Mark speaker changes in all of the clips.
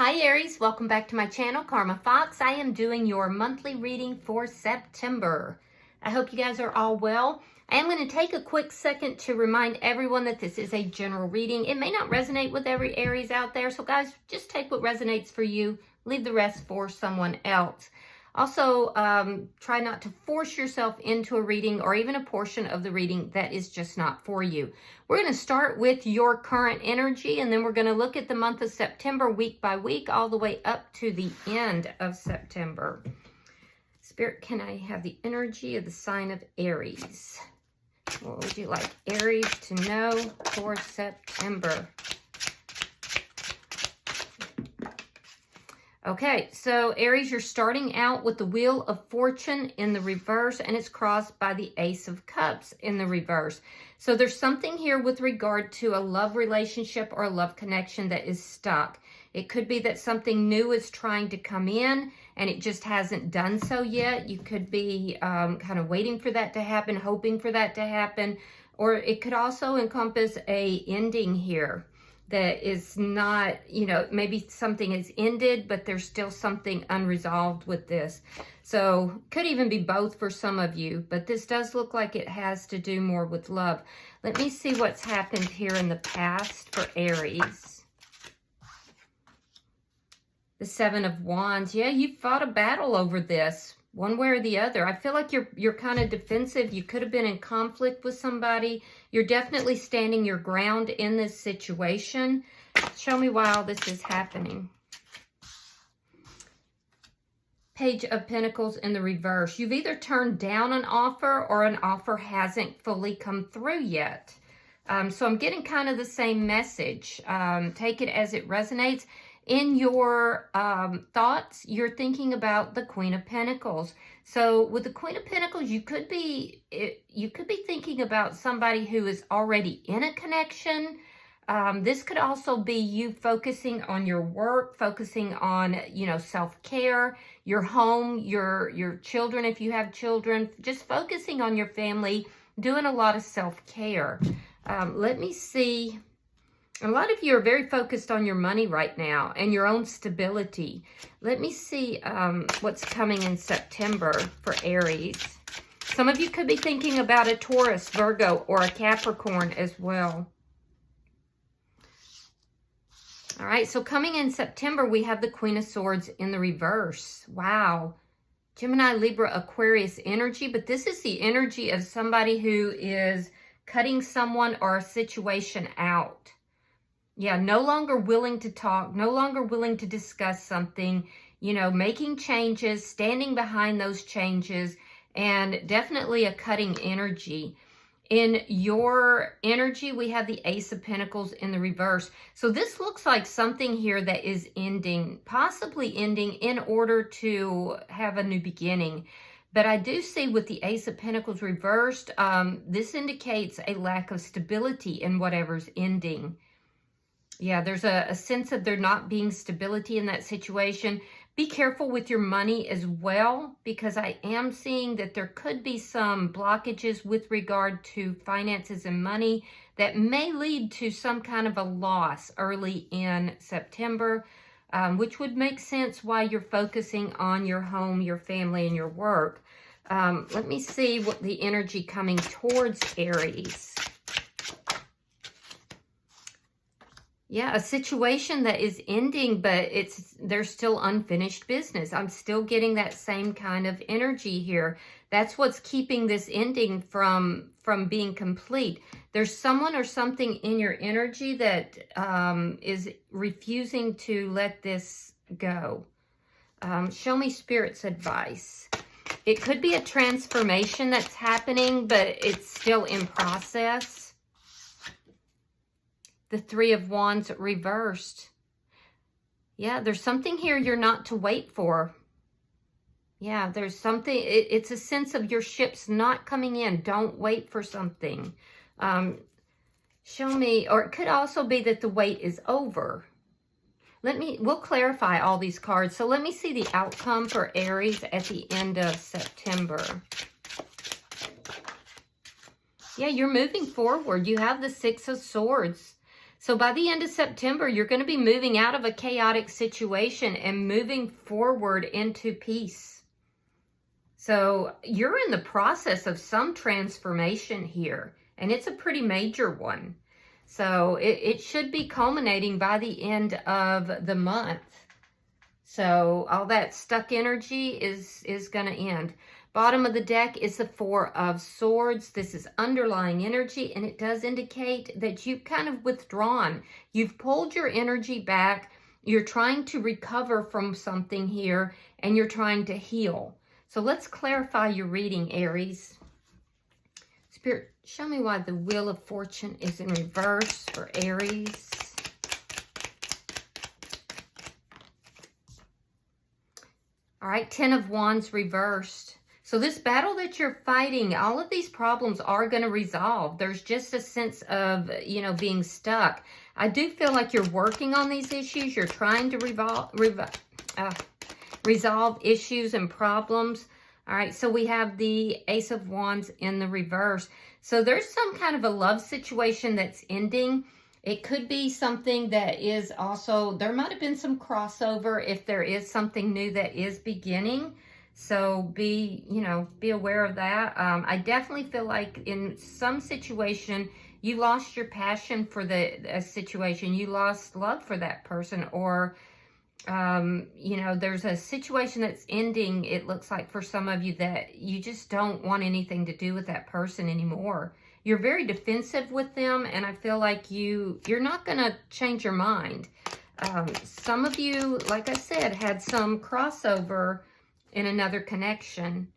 Speaker 1: Hi Aries, welcome back to my channel, Karma Fox. I am doing your monthly reading for September. I hope you guys are all well. I am going to take a quick second to remind everyone that this is a general reading. It may not resonate with every Aries out there, so guys, just take what resonates for you, leave the rest for someone else. Also, try not to force yourself into a reading or even a portion of the reading that is just not for you. We're going to start with your current energy, and then we're going to look at the month of September week by week, all the way up to the end of September. Spirit, can I have the energy of the sign of Aries? What would you like Aries to know for September? Okay, so Aries, you're starting out with the Wheel of Fortune in the reverse, and it's crossed by the Ace of Cups in the reverse. So there's something here with regard to a love relationship or a love connection that is stuck. It could be that something new is trying to come in and it just hasn't done so yet. You could be kind of waiting for that to happen, hoping for that to happen, or it could also encompass a ending here. That is not, maybe something has ended, but there's still something unresolved with this. So could even be both for some of you, but this does look like it has to do more with love. Let me see what's happened here in the past for Aries. The Seven of Wands. Yeah, you fought a battle over this, one way or the other. I feel like you're kind of defensive. You could have been in conflict with somebody. You're definitely standing your ground in this situation. Show me why all this is happening. Page of Pentacles in the reverse. You've either turned down an offer or an offer hasn't fully come through yet. So I'm getting kind of the same message. Take it as it resonates. In your thoughts, you're thinking about the Queen of Pentacles. So with the Queen of Pentacles, you could be thinking about somebody who is already in a connection. This could also be you focusing on your work, focusing on, self-care, your home, your children, if you have children, just focusing on your family, doing a lot of self-care. Let me see. A lot of you are very focused on your money right now and your own stability. Let me see what's coming in September for Aries. Some of you could be thinking about a Taurus, Virgo, or a Capricorn as well. All right, so coming in September, we have the Queen of Swords in the reverse. Wow. Gemini, Libra, Aquarius energy, but this is the energy of somebody who is cutting someone or a situation out. Yeah, no longer willing to talk, no longer willing to discuss something, making changes, standing behind those changes, and definitely a cutting energy. In your energy, we have the Ace of Pentacles in the reverse. So this looks like something here that is ending, possibly ending in order to have a new beginning. But I do see with the Ace of Pentacles reversed, this indicates a lack of stability in whatever's ending. Yeah, there's a sense of there not being stability in that situation. Be careful with your money as well, because I am seeing that there could be some blockages with regard to finances and money that may lead to some kind of a loss early in September, which would make sense why you're focusing on your home, your family, and your work. Let me see what the energy coming towards Aries. Yeah, a situation that is ending, but there's still unfinished business. I'm still getting that same kind of energy here. That's what's keeping this ending from being complete. There's someone or something in your energy that is refusing to let this go. Show me Spirit's advice. It could be a transformation that's happening, but it's still in process. The Three of Wands reversed. Yeah, there's something here you're not to wait for. Yeah, there's something, it's a sense of your ship's not coming in. Don't wait for something. Show me, or it could also be that the wait is over. We'll clarify all these cards. So let me see the outcome for Aries at the end of September. Yeah, you're moving forward. You have the Six of Swords. So by the end of September, you're going to be moving out of a chaotic situation and moving forward into peace. So you're in the process of some transformation here, and it's a pretty major one. So it should be culminating by the end of the month. So all that stuck energy is going to end. Bottom of the deck is the Four of Swords. This is underlying energy, and it does indicate that you've kind of withdrawn. You've pulled your energy back. You're trying to recover from something here, and you're trying to heal. So let's clarify your reading, Aries. Spirit, show me why the Wheel of Fortune is in reverse for Aries. All right, Ten of Wands reversed. So this battle that you're fighting, all of these problems are going to resolve. There's just a sense of, you know, being stuck. I do feel like you're working on these issues. You're trying to resolve issues and problems. All right, so we have the Ace of Wands in the reverse. So there's some kind of a love situation that's ending. It could be something that is also, there might have been some crossover if there is something new that is beginning. So be aware of that. I definitely feel like in some situation, you lost your passion for the situation. You lost love for that person, or, there's a situation that's ending, it looks like for some of you, that you just don't want anything to do with that person anymore. You're very defensive with them, and I feel like you're not going to change your mind. Some of you, like I said, had some crossover in another connection.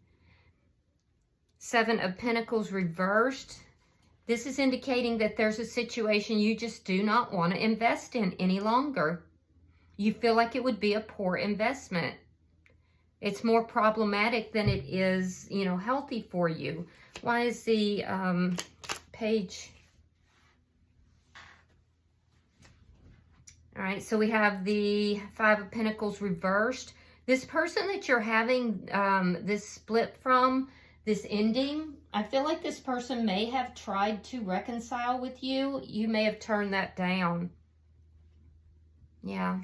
Speaker 1: Seven of Pentacles reversed. This is indicating that there's a situation you just do not want to invest in any longer. You feel like it would be a poor investment. It's more problematic than it is, healthy for you. Why is the page? All right, so we have the Five of Pentacles reversed. This person that you're having this split from, this ending, I feel like this person may have tried to reconcile with you. You may have turned that down. Yeah.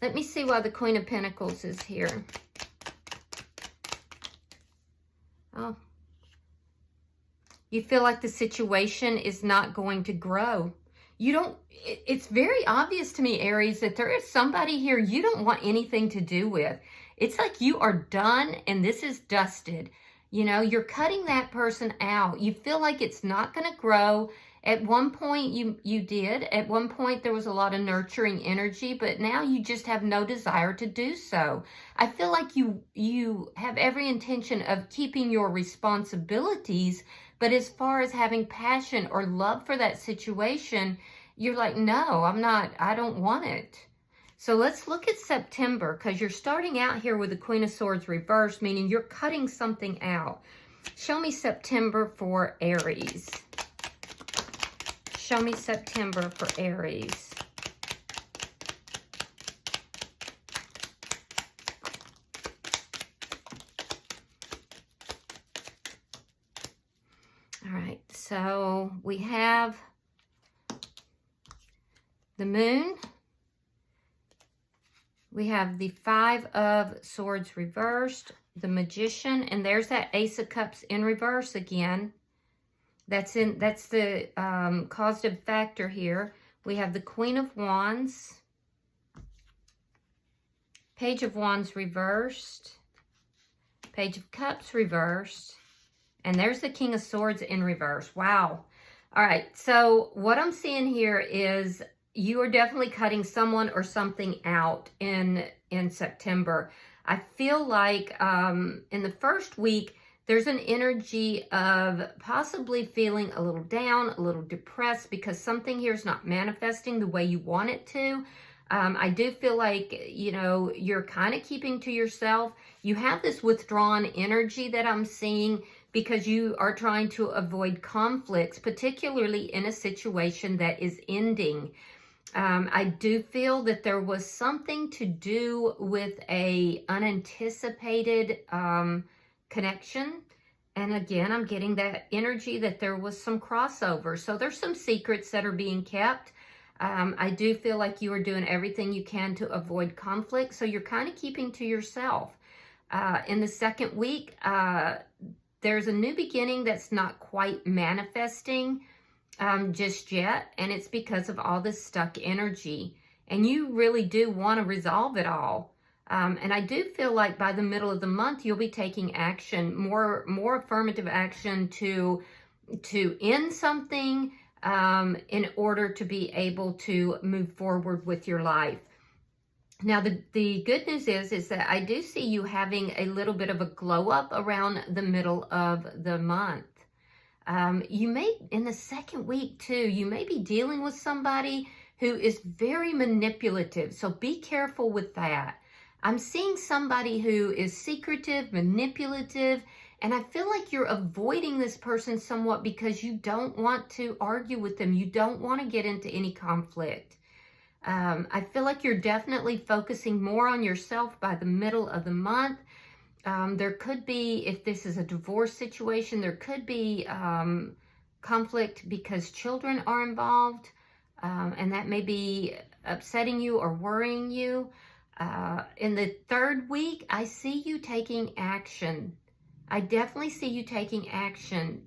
Speaker 1: Let me see why the Queen of Pentacles is here. Oh. You feel like the situation is not going to grow. It's very obvious to me, Aries, that there is somebody here you don't want anything to do with. It's like you are done and this is dusted. You're cutting that person out. You feel like it's not going to grow. At one point you did. At one point there was a lot of nurturing energy, but now you just have no desire to do so. I feel like you have every intention of keeping your responsibilities, but as far as having passion or love for that situation, you're like, no, I don't want it. So let's look at September, because you're starting out here with the Queen of Swords reversed, meaning you're cutting something out. Show me September for Aries. Show me September for Aries. All right, so we have the Moon. We have the Five of Swords reversed, the Magician, and there's that Ace of Cups in reverse again. That's the causative factor here. We have the Queen of Wands, Page of Wands reversed, Page of Cups reversed, and there's the King of Swords in reverse. Wow. All right, so what I'm seeing here is you are definitely cutting someone or something out in September. I feel like in the first week, there's an energy of possibly feeling a little down, a little depressed, because something here is not manifesting the way you want it to. I do feel like, you're kind of keeping to yourself. You have this withdrawn energy that I'm seeing because you are trying to avoid conflicts, particularly in a situation that is ending. I do feel that there was something to do with a unanticipated connection. And again, I'm getting that energy that there was some crossover. So there's some secrets that are being kept. I do feel like you are doing everything you can to avoid conflict, so you're kind of keeping to yourself. In the second week, there's a new beginning that's not quite manifesting just yet, and it's because of all this stuck energy. And you really do want to resolve it all. And I do feel like by the middle of the month, you'll be taking action, more affirmative action to end something in order to be able to move forward with your life. Now, the good news is that I do see you having a little bit of a glow up around the middle of the month. You may, in the second week too, you may be dealing with somebody who is very manipulative. So be careful with that. I'm seeing somebody who is secretive, manipulative, and I feel like you're avoiding this person somewhat because you don't want to argue with them. You don't want to get into any conflict. I feel like you're definitely focusing more on yourself by the middle of the month. There could be, if this is a divorce situation, there could be conflict because children are involved, and that may be upsetting you or worrying you. In the third week, I see you taking action. I definitely see you taking action.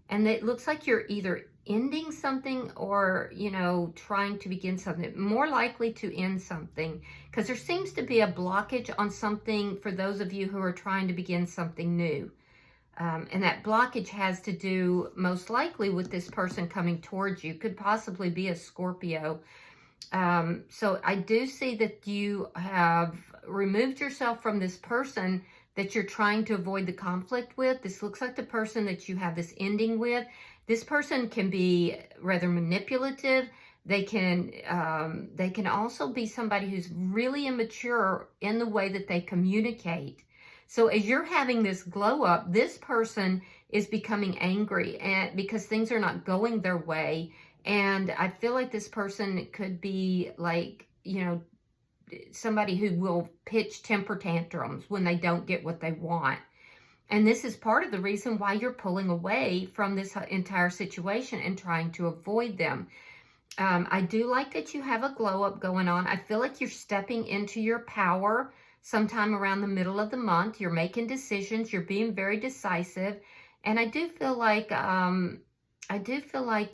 Speaker 1: And it looks like you're either ending something or, you know, trying to begin something. More likely to end something, because there seems to be a blockage on something for those of you who are trying to begin something new. And that blockage has to do most likely with this person coming towards you. Could possibly be a Scorpio. So I do see that you have removed yourself from this person that you're trying to avoid the conflict with. This looks like the person that you have this ending with. This person can be rather manipulative. They can also be somebody who's really immature in the way that they communicate. So as you're having this glow up, this person is becoming angry and because things are not going their way. And I feel like this person could be like, you know, somebody who will pitch temper tantrums when they don't get what they want. And this is part of the reason why you're pulling away from this entire situation and trying to avoid them. I do like that you have a glow up going on. I feel like you're stepping into your power sometime around the middle of the month. You're making decisions. You're being very decisive. And I do feel like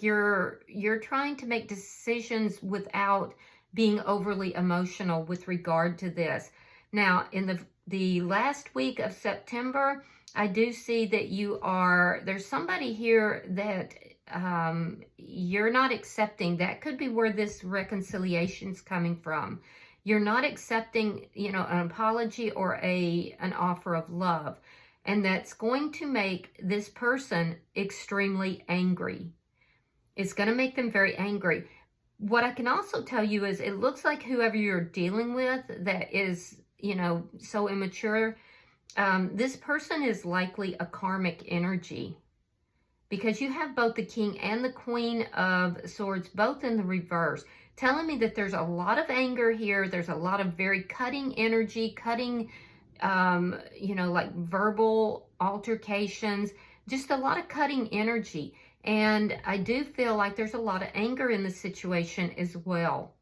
Speaker 1: you're trying to make decisions without being overly emotional with regard to this. Now, in the last week of September, I do see that there's somebody here that you're not accepting. That could be where this reconciliation's coming from. You're not accepting, you know, an apology or an offer of love. And that's going to make this person extremely angry. It's going to make them very angry. What I can also tell you is it looks like whoever you're dealing with that is, you know, so immature, this person is likely a karmic energy because you have both the King and the Queen of Swords, both in the reverse, telling me that there's a lot of anger here. There's a lot of very cutting energy, cutting, you know, like verbal altercations, just a lot of cutting energy. And I do feel like there's a lot of anger in the situation as well.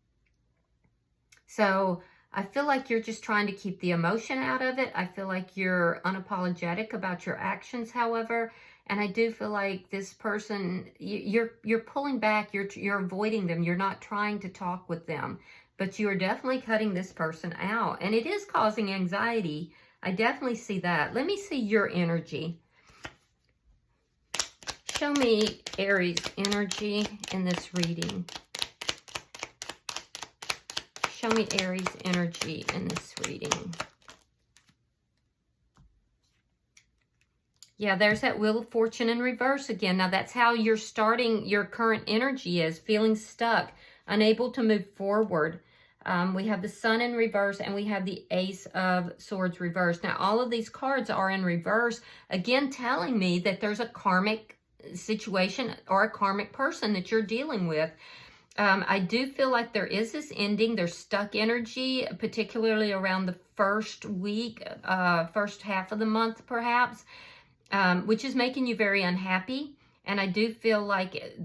Speaker 1: So I feel like you're just trying to keep the emotion out of it. I feel like you're unapologetic about your actions, however. And I do feel like this person, you're pulling back, you're avoiding them. You're not trying to talk with them. But you are definitely cutting this person out. And it is causing anxiety. I definitely see that. Let me see your energy. Show me Aries energy in this reading. Show me Aries energy in this reading. Yeah, there's that Wheel of Fortune in reverse again. Now, that's how you're starting, your current energy is, feeling stuck, unable to move forward. We have the Sun in reverse, and we have the Ace of Swords reverse. Now, all of these cards are in reverse, again, telling me that there's a karmic situation or a karmic person that you're dealing with. I do feel like there is this ending. There's stuck energy, particularly around the first week, first half of the month, perhaps, which is making you very unhappy. And I do feel like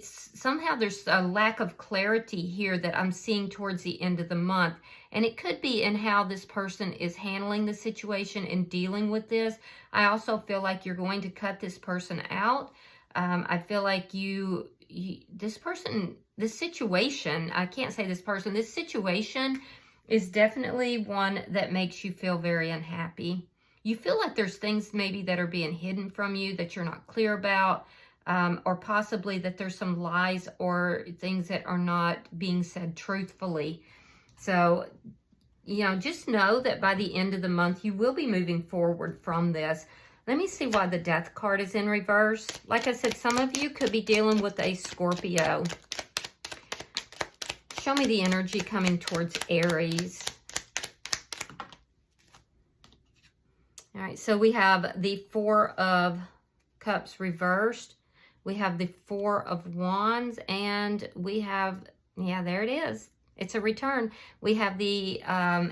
Speaker 1: somehow there's a lack of clarity here that I'm seeing towards the end of the month. And it could be in how this person is handling the situation and dealing with this. I also feel like you're going to cut this person out. I feel like this situation is definitely one that makes you feel very unhappy. You feel like there's things maybe that are being hidden from you that you're not clear about, or possibly that there's some lies or things that are not being said truthfully. So, just know that by the end of the month, you will be moving forward from this. Let me see why the Death card is in reverse. Like I said, some of you could be dealing with a Scorpio. Show me the energy coming towards Aries. All right, so we have the Four of Cups reversed. We have the Four of Wands, and we have, yeah, there it is. It's a return. We have the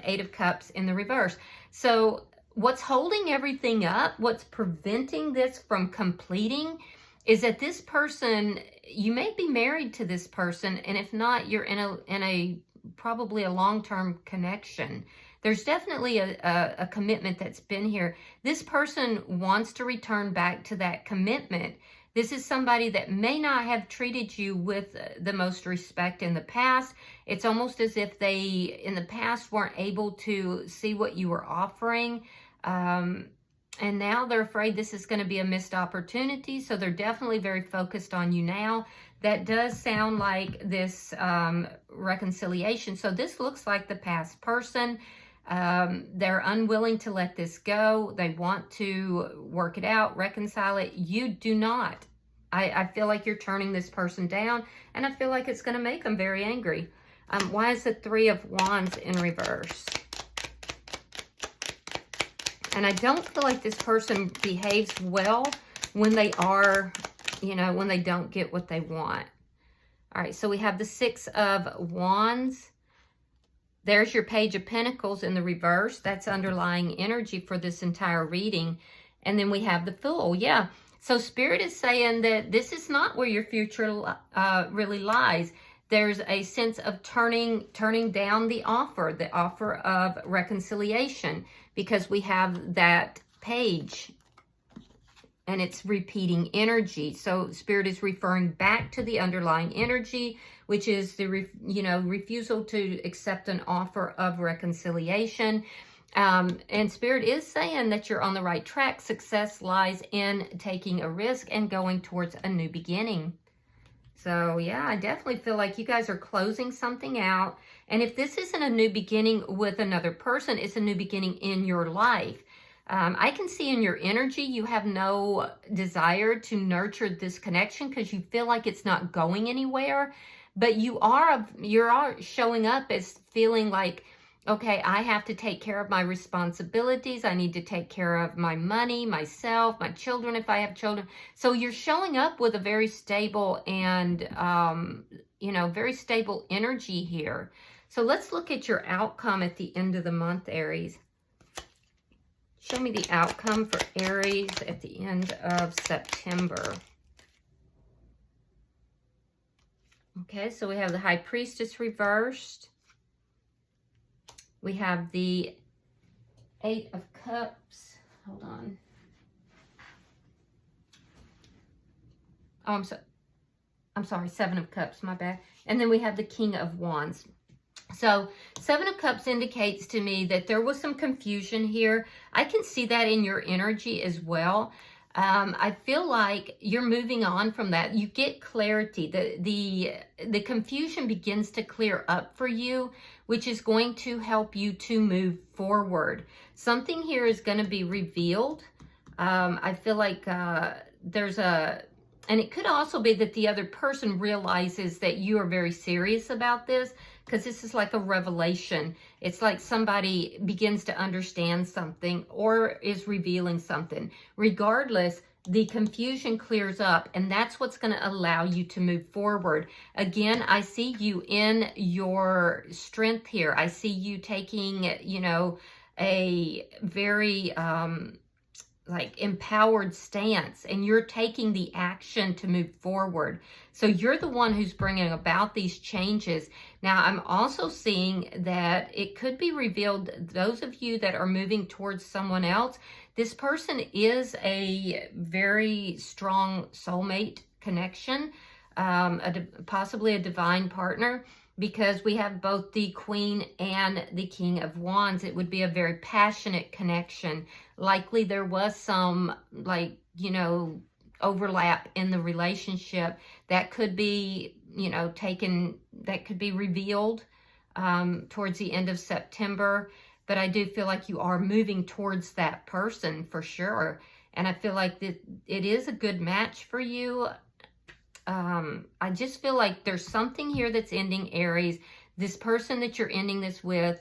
Speaker 1: Eight of Cups in the reverse. So what's holding everything up, what's preventing this from completing, is that this person, you may be married to this person, and if not, you're in a probably a long-term connection. There's definitely a commitment that's been here. This person wants to return back to that commitment. This is somebody that may not have treated you with the most respect in the past. It's almost as if they, in the past, weren't able to see what you were offering. And now they're afraid this is going to be a missed opportunity. So they're definitely very focused on you now. That does sound like this reconciliation. So this looks like the past person. They're unwilling to let this go. They want to work it out, reconcile it. You do not. I feel like you're turning this person down, and I feel like it's going to make them very angry. Why is the Three of Wands in reverse? And I don't feel like this person behaves well when they are, when they don't get what they want. All right, so we have the Six of Wands. There's your Page of Pentacles in the reverse. That's underlying energy for this entire reading. And then we have the Fool. Yeah. So Spirit is saying that this is not where your future really lies. There's a sense of turning down the offer of reconciliation, because we have that page and it's repeating energy. So Spirit is referring back to the underlying energy, which is the refusal to accept an offer of reconciliation. And Spirit is saying that you're on the right track. Success lies in taking a risk and going towards a new beginning. So yeah, I definitely feel like you guys are closing something out. And if this isn't a new beginning with another person, it's a new beginning in your life. I can see in your energy you have no desire to nurture this connection because you feel like it's not going anywhere. But you are showing up as feeling like, okay, I have to take care of my responsibilities. I need to take care of my money, myself, my children if I have children. So you're showing up with a very stable and, very stable energy here. So let's look at your outcome at the end of the month, Aries. Show me the outcome for Aries at the end of September. Okay, so we have the High Priestess reversed. We have the Eight of Cups. Hold on. Oh, I'm sorry, Seven of Cups, my bad. And then we have the King of Wands. So Seven of Cups indicates to me that there was some confusion here. I can see that in your energy as well. I feel like you're moving on from that. You get clarity. The confusion begins to clear up for you, which is going to help you to move forward. Something here is going to be revealed. I feel like and it could also be that the other person realizes that you are very serious about this, because this is like a revelation. It's like somebody begins to understand something or is revealing something. Regardless, the confusion clears up, and that's what's going to allow you to move forward. Again, I see you in your strength here. I see you taking, a very like empowered stance, and you're taking the action to move forward. So you're the one who's bringing about these changes. Now, I'm also seeing that it could be revealed, those of you that are moving towards someone else, this person is a very strong soulmate connection, possibly a divine partner, because we have both the Queen and the King of Wands. It would be a very passionate connection. Likely there was some, like, you know, overlap in the relationship that could be, you know, that could be revealed towards the end of September. But I do feel like you are moving towards that person for sure. And I feel like that it is a good match for you. I just feel like there's something here that's ending, Aries. This person that you're ending this with,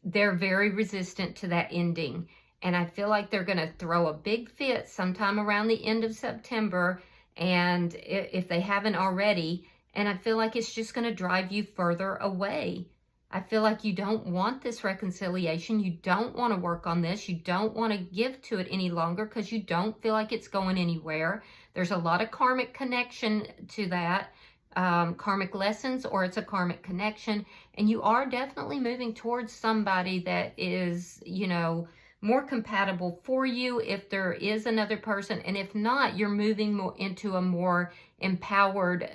Speaker 1: they're very resistant to that ending. And I feel like they're going to throw a big fit sometime around the end of September, and if they haven't already. And I feel like it's just going to drive you further away. I feel like you don't want this reconciliation. You don't want to work on this. You don't want to give to it any longer because you don't feel like it's going anywhere. There's a lot of karmic connection to that, karmic lessons, or it's a karmic connection. And you are definitely moving towards somebody that is, you know, more compatible for you if there is another person. And if not, you're moving more into a more empowered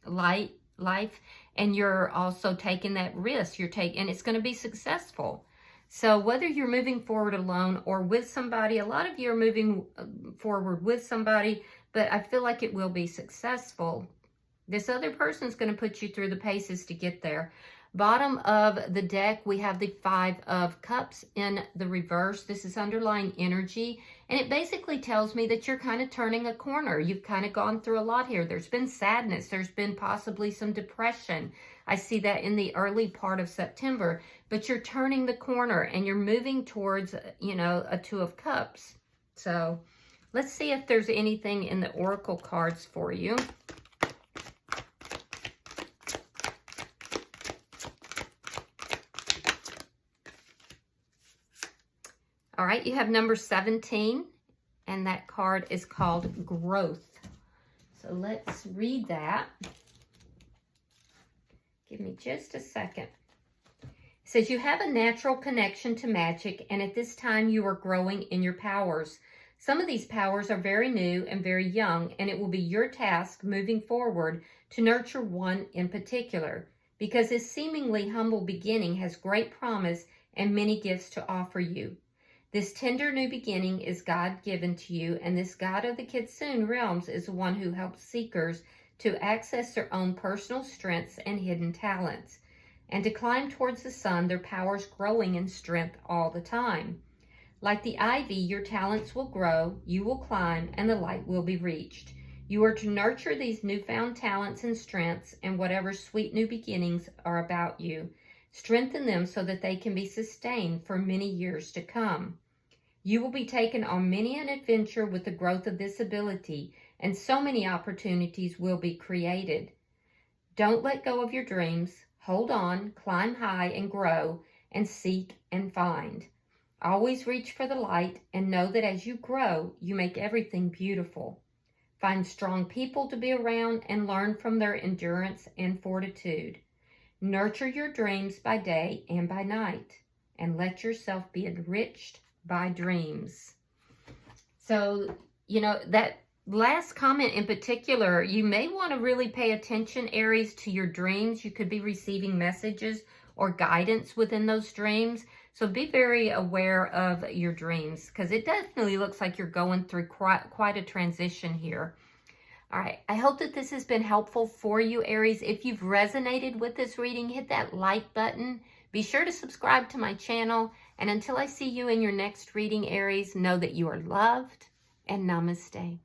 Speaker 1: life. And you're also taking that risk. And it's going to be successful. So whether you're moving forward alone or with somebody, a lot of you are moving forward with somebody, but I feel like it will be successful. This other person is going to put you through the paces to get there. Bottom of the deck, we have the Five of Cups in the reverse. This is underlying energy, and it basically tells me that you're kind of turning a corner. You've kind of gone through a lot here. There's been sadness. There's been possibly some depression. I see that in the early part of September, but you're turning the corner and you're moving towards, you know, a Two of Cups. So let's see if there's anything in the Oracle cards for you. All right, you have number 17, and that card is called Growth. So let's read that. Give me just a second. It says, you have a natural connection to magic, and at this time you are growing in your powers. Some of these powers are very new and very young, and it will be your task moving forward to nurture one in particular, because this seemingly humble beginning has great promise and many gifts to offer you. This tender new beginning is God-given to you, and this God of the Kitsune realms is the one who helps seekers to access their own personal strengths and hidden talents, and to climb towards the sun, their powers growing in strength all the time. Like the ivy, your talents will grow, you will climb, and the light will be reached. You are to nurture these newfound talents and strengths, and whatever sweet new beginnings are about you, strengthen them so that they can be sustained for many years to come. You will be taken on many an adventure with the growth of this ability, and so many opportunities will be created. Don't let go of your dreams. Hold on, climb high and grow, and seek and find. Always reach for the light, and know that as you grow, you make everything beautiful. Find strong people to be around and learn from their endurance and fortitude. Nurture your dreams by day and by night, and let yourself be enriched by dreams. So, you know, that last comment in particular, you may want to really pay attention, Aries, to your dreams. You could be receiving messages or guidance within those dreams. So be very aware of your dreams, because it definitely looks like you're going through quite a transition here. All right, I hope that this has been helpful for you, Aries. If you've resonated with this reading, hit that like button. Be sure to subscribe to my channel. And until I see you in your next reading, Aries, know that you are loved, and namaste.